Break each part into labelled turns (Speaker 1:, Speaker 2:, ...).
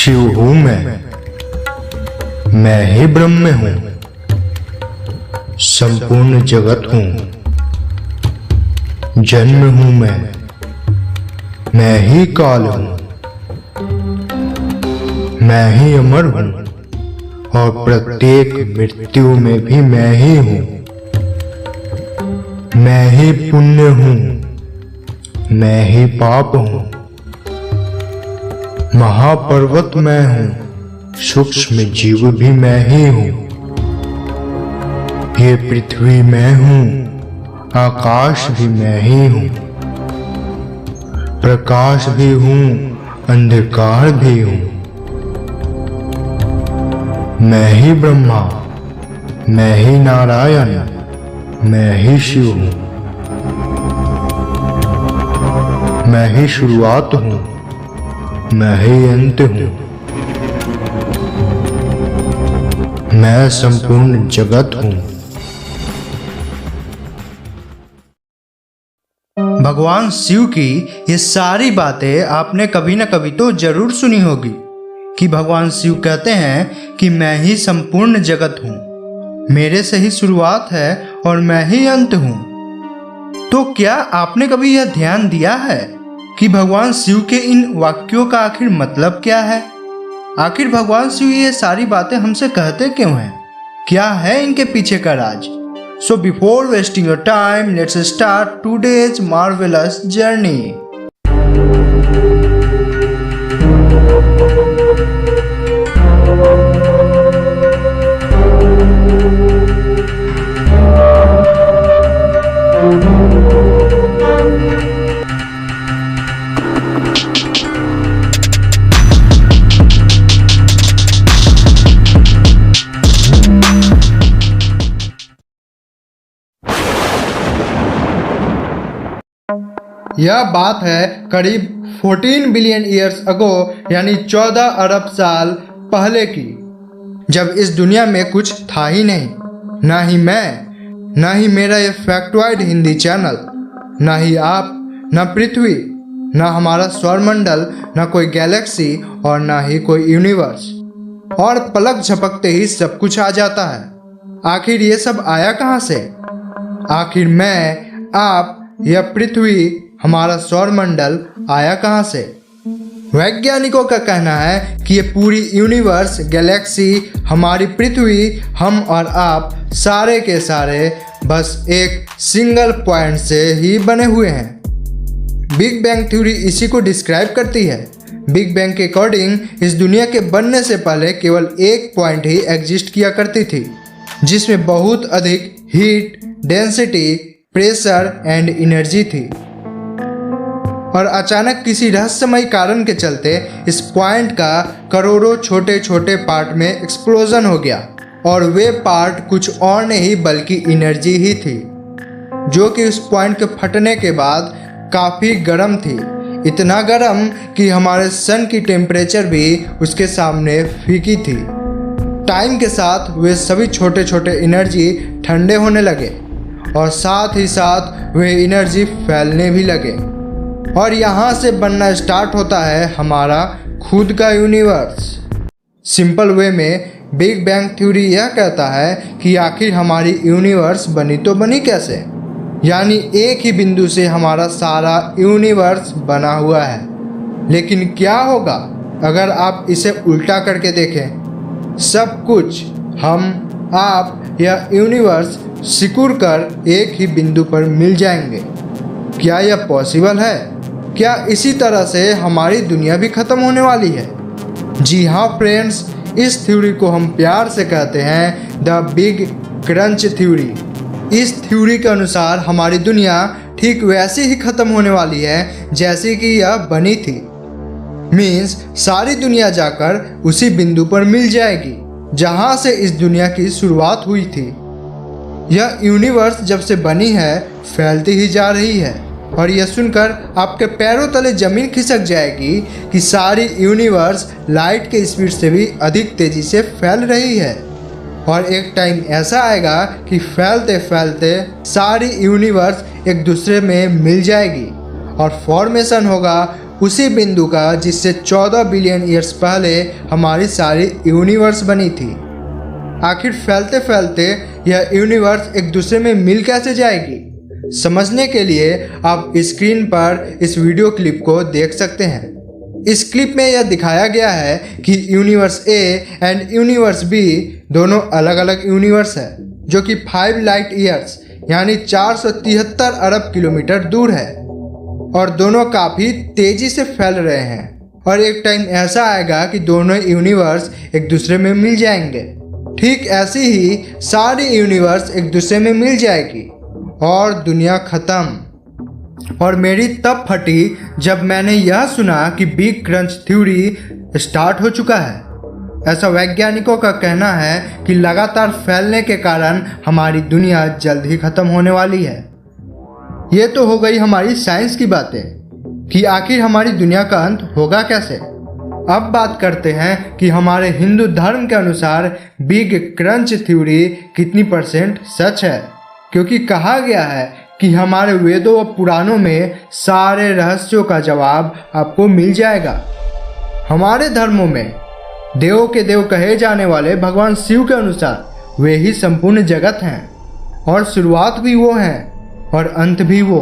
Speaker 1: शिव हूं मैं ही ब्रह्म हूं, संपूर्ण जगत हूं। जन्म हूं मैं ही काल हूं, मैं ही अमर हूं और प्रत्येक मृत्यु में भी मैं ही हूं। मैं ही पुण्य हूं, मैं ही पाप हूं। महापर्वत मैं हूं, सूक्ष्म जीव भी मैं ही हूं। ये पृथ्वी मैं हूं, आकाश भी मैं ही हूं। प्रकाश भी हूं, अंधकार भी हूं। मैं ही ब्रह्मा, मैं ही नारायण, मैं ही शिव हूं। मैं ही शुरुआत हूं, मैं ही अंत हूं। मैं संपूर्ण जगत हूं।
Speaker 2: भगवान शिव की ये सारी बातें आपने कभी न कभी तो जरूर सुनी होगी कि भगवान शिव कहते हैं कि मैं ही संपूर्ण जगत हूँ, मेरे से ही शुरुआत है और मैं ही अंत हूँ। तो क्या आपने कभी यह ध्यान दिया है कि भगवान शिव के इन वाक्यों का आखिर मतलब क्या है? आखिर भगवान शिव ये सारी बातें हमसे कहते क्यों हैं? क्या है इनके पीछे का राज? So before wasting your time, let's start today's marvelous journey. यह बात है करीब 14 बिलियन ईयर्स अगो, यानी 14 अरब साल पहले की, जब इस दुनिया में कुछ था ही नहीं। ना ही मैं, ना ही मेरा ये फैक्टॉइड हिंदी चैनल, ना ही आप, ना पृथ्वी, ना हमारा सौरमंडल, ना कोई गैलेक्सी और ना ही कोई यूनिवर्स। और पलक झपकते ही सब कुछ आ जाता है। आखिर ये सब आया कहाँ से? आखिर मैं, आप, यह पृथ्वी, हमारा सौरमंडल आया कहाँ से? वैज्ञानिकों का कहना है कि ये पूरी यूनिवर्स, गैलेक्सी, हमारी पृथ्वी, हम और आप सारे के सारे बस एक सिंगल पॉइंट से ही बने हुए हैं। बिग बैंग थ्योरी इसी को डिस्क्राइब करती है। बिग बैंग के अकॉर्डिंग इस दुनिया के बनने से पहले केवल एक पॉइंट ही एग्जिस्ट किया करती थी, जिसमें बहुत अधिक heat, density, pressure and energy थी। और अचानक किसी रहस्यमय कारण के चलते इस पॉइंट का करोड़ों छोटे छोटे पार्ट में एक्सप्लोजन हो गया, और वे पार्ट कुछ और नहीं बल्कि एनर्जी ही थी, जो कि उस पॉइंट के फटने के बाद काफ़ी गर्म थी। इतना गर्म कि हमारे सन की टेम्परेचर भी उसके सामने फीकी थी। टाइम के साथ वे सभी छोटे छोटे एनर्जी ठंडे होने लगे और साथ ही साथ वे एनर्जी फैलने भी लगे, और यहाँ से बनना स्टार्ट होता है हमारा खुद का यूनिवर्स। सिंपल वे में बिग बैंग थ्योरी यह कहता है कि आखिर हमारी यूनिवर्स बनी तो बनी कैसे, यानी एक ही बिंदु से हमारा सारा यूनिवर्स बना हुआ है। लेकिन क्या होगा अगर आप इसे उल्टा करके देखें? सब कुछ, हम, आप, यह यूनिवर्स सिकुड़ कर एक ही बिंदु पर मिल जाएंगे। क्या यह पॉसिबल है? क्या इसी तरह से हमारी दुनिया भी खत्म होने वाली है? जी हाँ फ्रेंड्स, इस थ्योरी को हम प्यार से कहते हैं द बिग क्रंच थ्योरी। इस थ्योरी के अनुसार हमारी दुनिया ठीक वैसे ही खत्म होने वाली है जैसे कि यह बनी थी। मीन्स सारी दुनिया जाकर उसी बिंदु पर मिल जाएगी जहाँ से इस दुनिया की शुरुआत हुई थी। यह यूनिवर्स जब से बनी है फैलती ही जा रही है, और यह सुनकर आपके पैरों तले जमीन खिसक जाएगी कि सारी यूनिवर्स लाइट के स्पीड से भी अधिक तेज़ी से फैल रही है। और एक टाइम ऐसा आएगा कि फैलते फैलते सारी यूनिवर्स एक दूसरे में मिल जाएगी और फॉर्मेशन होगा उसी बिंदु का जिससे 14 बिलियन ईयर्स पहले हमारी सारी यूनिवर्स बनी थी। आखिर फैलते फैलते यह यूनिवर्स एक दूसरे में मिल कैसे जाएगी? समझने के लिए आप स्क्रीन पर इस वीडियो क्लिप को देख सकते हैं। इस क्लिप में यह दिखाया गया है कि universe A and universe B दोनों अलग अलग यूनिवर्स है, जो कि 5 लाइट ईयर्स यानी 473 अरब किलोमीटर दूर है और दोनों काफ़ी तेज़ी से फैल रहे हैं। और एक टाइम ऐसा आएगा कि दोनों यूनिवर्स एक दूसरे में मिल जाएंगे। ठीक ऐसी ही सारी यूनिवर्स एक दूसरे में मिल जाएगी और दुनिया ख़त्म। और मेरी तब फटी जब मैंने यह सुना कि बिग क्रंच थ्योरी स्टार्ट हो चुका है। ऐसा वैज्ञानिकों का कहना है कि लगातार फैलने के कारण हमारी दुनिया जल्द ही ख़त्म होने वाली है। ये तो हो गई हमारी साइंस की बातें कि आखिर हमारी दुनिया का अंत होगा कैसे। अब बात करते हैं कि हमारे हिंदू धर्म के अनुसार बिग क्रंच थ्योरी कितनी % सच है, क्योंकि कहा गया है कि हमारे वेदों व पुराणों में सारे रहस्यों का जवाब आपको मिल जाएगा। हमारे धर्मों में देवों के देव कहे जाने वाले भगवान शिव के अनुसार वे ही संपूर्ण जगत हैं और शुरुआत भी वो हैं और अंत भी वो।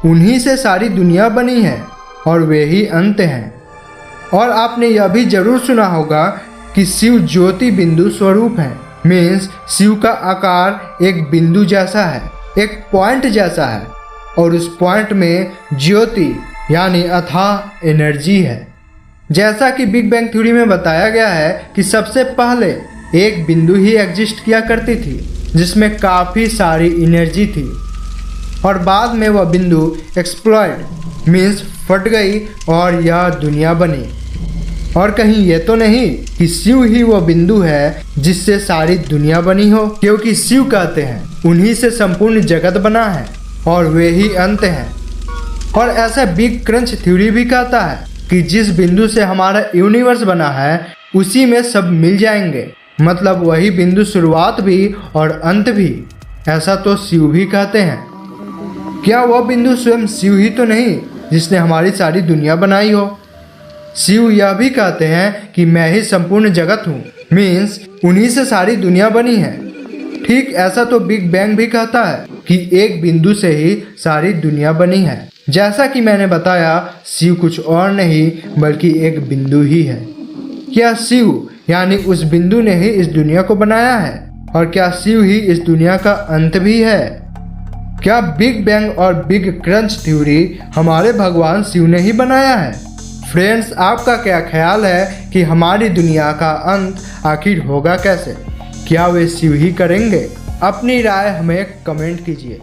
Speaker 2: उन्हीं से सारी दुनिया बनी है और वे ही अंत हैं। और आपने यह भी जरूर सुना होगा कि शिव ज्योति बिंदु स्वरूप है। मीन्स शिव का आकार एक बिंदु जैसा है, एक पॉइंट जैसा है और उस पॉइंट में ज्योति यानी अथाह एनर्जी है। जैसा कि बिग बैंग थ्योरी में बताया गया है कि सबसे पहले एक बिंदु ही एग्जिस्ट किया करती थी जिसमें काफ़ी सारी एनर्जी थी और बाद में वह बिंदु एक्सप्लॉइड मीन्स फट गई और यह दुनिया बनी। और कहीं ये तो नहीं कि शिव ही वो बिंदु है जिससे सारी दुनिया बनी हो, क्योंकि शिव कहते हैं उन्हीं से संपूर्ण जगत बना है और वे ही अंत हैं। और ऐसा बिग क्रंच थ्योरी भी कहता है कि जिस बिंदु से हमारा यूनिवर्स बना है उसी में सब मिल जाएंगे, मतलब वही बिंदु शुरुआत भी और अंत भी। ऐसा तो शिव भी कहते हैं। क्या वह बिंदु स्वयं शिव ही तो नहीं जिसने हमारी सारी दुनिया बनाई हो? शिव यह भी कहते हैं कि मैं ही संपूर्ण जगत हूँ, मीन्स उन्हीं से सारी दुनिया बनी है। ठीक ऐसा तो बिग बैंग भी कहता है कि एक बिंदु से ही सारी दुनिया बनी है। जैसा कि मैंने बताया, शिव कुछ और नहीं बल्कि एक बिंदु ही है। क्या शिव यानी उस बिंदु ने ही इस दुनिया को बनाया है? और क्या शिव ही इस दुनिया का अंत भी है? क्या बिग बैंग और बिग क्रंच थ्योरी हमारे भगवान शिव ने ही बनाया है? फ्रेंड्स, आपका क्या ख्याल है कि हमारी दुनिया का अंत आखिर होगा कैसे? क्या वे शिव ही करेंगे? अपनी राय हमें कमेंट कीजिए।